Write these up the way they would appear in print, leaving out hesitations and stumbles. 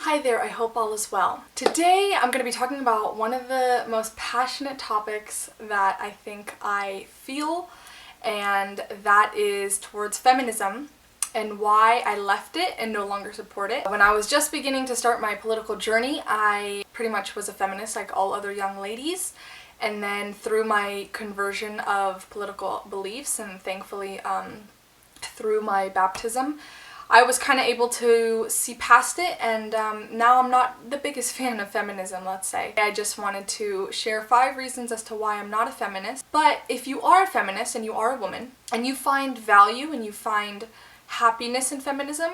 Hi there, I hope all is well. Today I'm going to be talking about one of the most passionate topics that I think I feel, and that is towards feminism and why I left it and no longer support it. When I was just beginning to start my political journey, I pretty much was a feminist like all other young ladies, and then through my conversion of political beliefs and thankfully through my baptism, I was kind of able to see past it, and now I'm not the biggest fan of feminism, let's say. I just wanted to share 5 reasons as to why I'm not a feminist. But if you are a feminist and you are a woman, and you find value and you find happiness in feminism,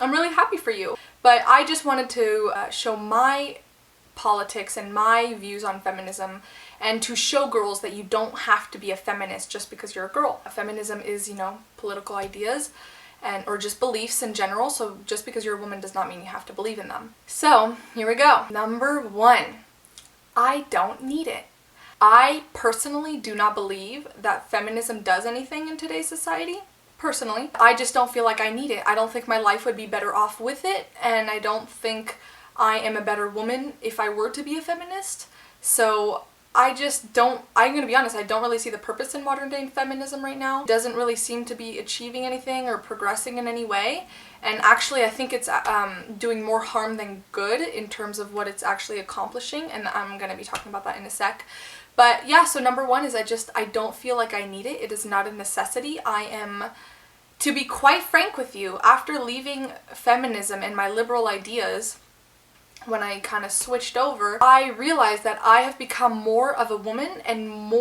I'm really happy for you. But I just wanted to show my politics and my views on feminism, and to show girls that you don't have to be a feminist just because you're a girl. Feminism is, political ideas or just beliefs in general, so just because you're a woman does not mean you have to believe in them. So, here we go. Number 1, I don't need it. I personally do not believe that feminism does anything in today's society. Personally, I just don't feel like I need it. I don't think my life would be better off with it, and I don't think I am a better woman if I were to be a feminist. So I'm gonna be honest, I don't really see the purpose in modern day feminism right now. It doesn't really seem to be achieving anything or progressing in any way. And actually, I think it's doing more harm than good in terms of what it's actually accomplishing. And I'm gonna be talking about that in a sec. But yeah, so number 1 is I don't feel like I need it. It is not a necessity. To be quite frank with you, after leaving feminism and my liberal ideas, when I kind of switched over, I realized that I have become more of a woman and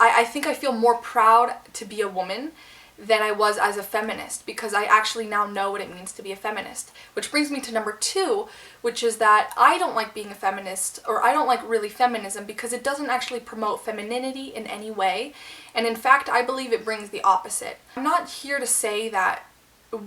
I think I feel more proud to be a woman than I was as a feminist, because I actually now know what it means to be a feminist. Which brings me to number 2, which is that I don't like being a feminist, or I don't like really feminism, because it doesn't actually promote femininity in any way. And in fact, I believe it brings the opposite. I'm not here to say that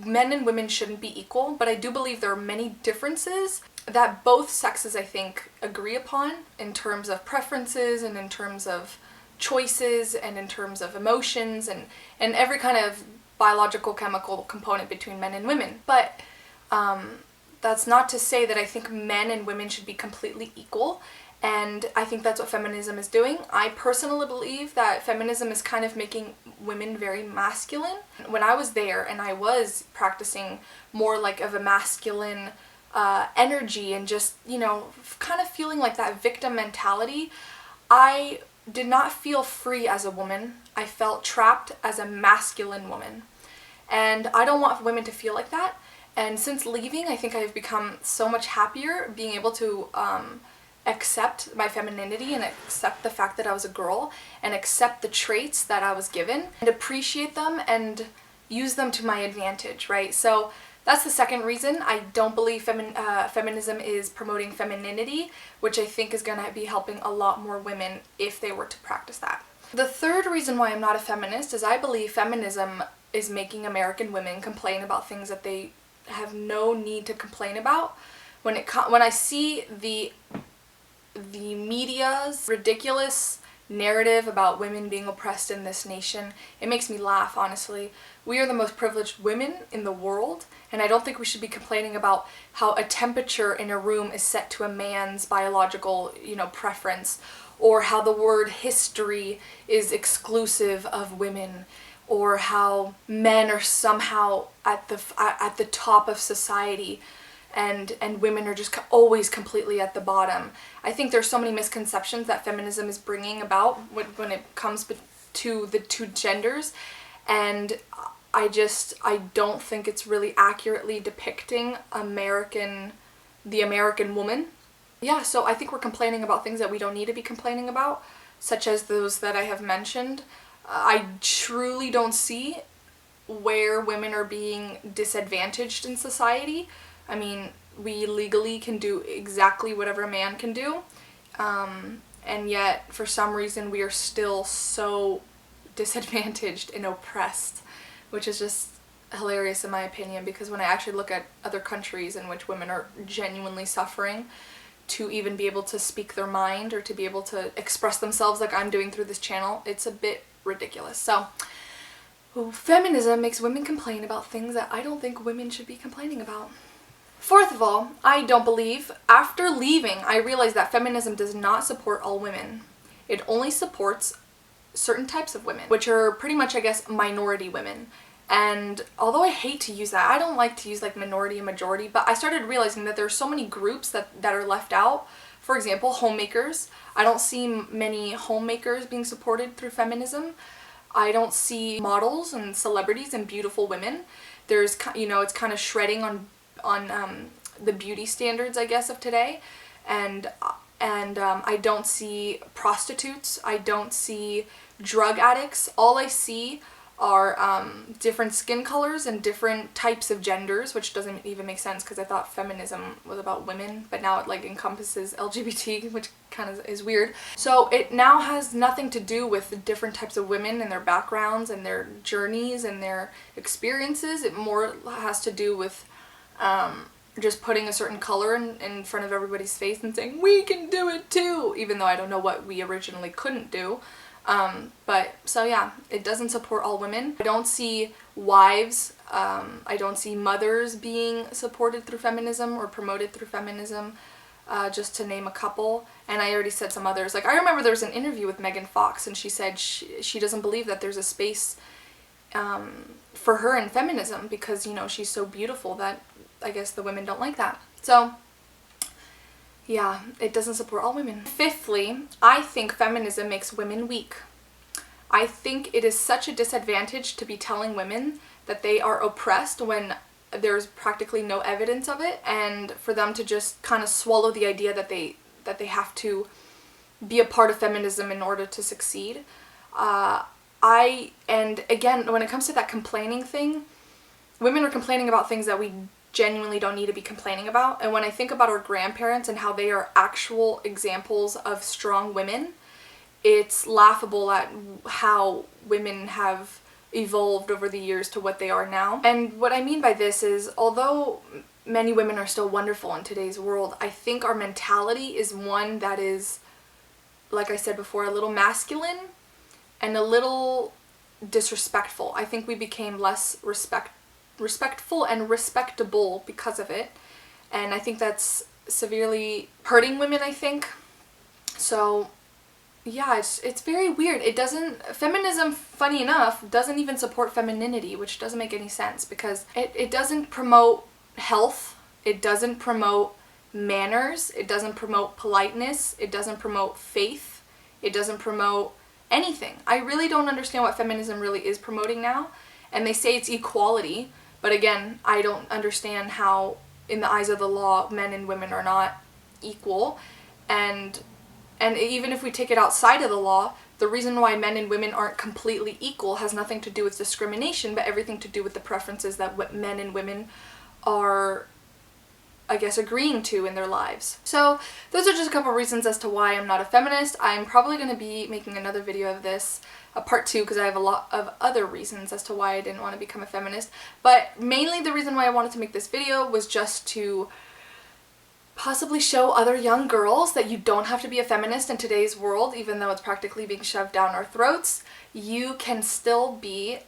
men and women shouldn't be equal, but I do believe there are many differences that both sexes, I think, agree upon in terms of preferences and in terms of choices and in terms of emotions and every kind of biological chemical component between men and women. But that's not to say that I think men and women should be completely equal, and I think that's what feminism is doing. I personally believe that feminism is kind of making women very masculine. When I was there and I was practicing more like of a masculine energy and just, kind of feeling like that victim mentality, I did not feel free as a woman. I felt trapped as a masculine woman. And I don't want women to feel like that. And since leaving, I think I've become so much happier being able to accept my femininity and accept the fact that I was a girl and accept the traits that I was given and appreciate them and use them to my advantage, right? So that's the second reason. I don't believe feminism is promoting femininity, which I think is going to be helping a lot more women if they were to practice that. The third reason why I'm not a feminist is I believe feminism is making American women complain about things that they have no need to complain about. When I see the media's ridiculous narrative about women being oppressed in this nation, it makes me laugh, honestly. We are the most privileged women in the world, and I don't think we should be complaining about how a temperature in a room is set to a man's biological, preference, or how the word history is exclusive of women, or how men are somehow at the top of society and women are just always completely at the bottom. I think there's so many misconceptions that feminism is bringing about when it comes to the two genders, and I don't think it's really accurately depicting the American woman. Yeah, so I think we're complaining about things that we don't need to be complaining about, such as those that I have mentioned. I truly don't see where women are being disadvantaged in society. I mean, we legally can do exactly whatever a man can do, and yet for some reason we are still so disadvantaged and oppressed, which is just hilarious in my opinion, because when I actually look at other countries in which women are genuinely suffering to even be able to speak their mind or to be able to express themselves like I'm doing through this channel, it's a bit ridiculous. So feminism makes women complain about things that I don't think women should be complaining about. Fourth of all, I don't believe, after leaving, I realized that feminism does not support all women. It only supports certain types of women, which are pretty much, I guess, minority women. And although I hate to use that, I don't like to use like minority and majority, but I started realizing that there are so many groups that are left out. For example, homemakers. I don't see many homemakers being supported through feminism. I don't see models and celebrities and beautiful women. There's, you know, it's kind of shredding on the beauty standards, I guess, of today. And I don't see prostitutes. I don't see drug addicts. All I see are different skin colors and different types of genders, which doesn't even make sense because I thought feminism was about women, but now it like encompasses LGBT, which kind of is weird. So it now has nothing to do with the different types of women and their backgrounds and their journeys and their experiences. It more has to do with just putting a certain color in front of everybody's face and saying, we can do it too, even though I don't know what we originally couldn't do. But so yeah, it doesn't support all women. I don't see wives, I don't see mothers being supported through feminism or promoted through feminism, just to name a couple. And I already said some others. Like, I remember there was an interview with Megan Fox, and she said she doesn't believe that there's a space for her in feminism because, you know, she's so beautiful that I guess the women don't like that. So yeah, it doesn't support all women. Fifthly, I think feminism makes women weak. I think it is such a disadvantage to be telling women that they are oppressed when there's practically no evidence of it, and for them to just kind of swallow the idea that they have to be a part of feminism in order to succeed. And again, when it comes to that complaining thing, women are complaining about things that we genuinely don't need to be complaining about. And when I think about our grandparents and how they are actual examples of strong women, it's laughable at how women have evolved over the years to what they are now. And what I mean by this is, although many women are still wonderful in today's world, I think our mentality is one that is, like I said before, a little masculine and a little disrespectful. I think we became less respectful and respectable because of it, and I think that's severely hurting women, I think. So yeah, it's very weird. Feminism, funny enough, doesn't even support femininity, which doesn't make any sense because it doesn't promote health, it doesn't promote manners, it doesn't promote politeness, it doesn't promote faith, it doesn't promote anything. I really don't understand what feminism really is promoting now. And they say it's equality, but again, I don't understand how, in the eyes of the law, men and women are not equal. And even if we take it outside of the law, the reason why men and women aren't completely equal has nothing to do with discrimination, but everything to do with the preferences that what men and women are, I guess, agreeing to in their lives. So those are just a couple reasons as to why I'm not a feminist. I'm probably going to be making another video of this, a part 2, because I have a lot of other reasons as to why I didn't want to become a feminist. But mainly the reason why I wanted to make this video was just to possibly show other young girls that you don't have to be a feminist in today's world, even though it's practically being shoved down our throats. You can still be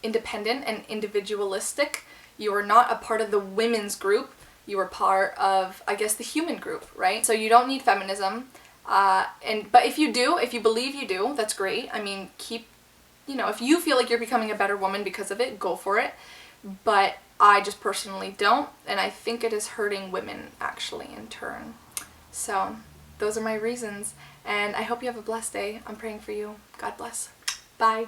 independent and individualistic. You are not a part of the women's group. You are part of, I guess, the human group, right? So you don't need feminism. But if you do, if you believe you do, that's great. I mean, if you feel like you're becoming a better woman because of it, go for it. But I just personally don't, and I think it is hurting women, actually, in turn. So those are my reasons, and I hope you have a blessed day. I'm praying for you. God bless. Bye.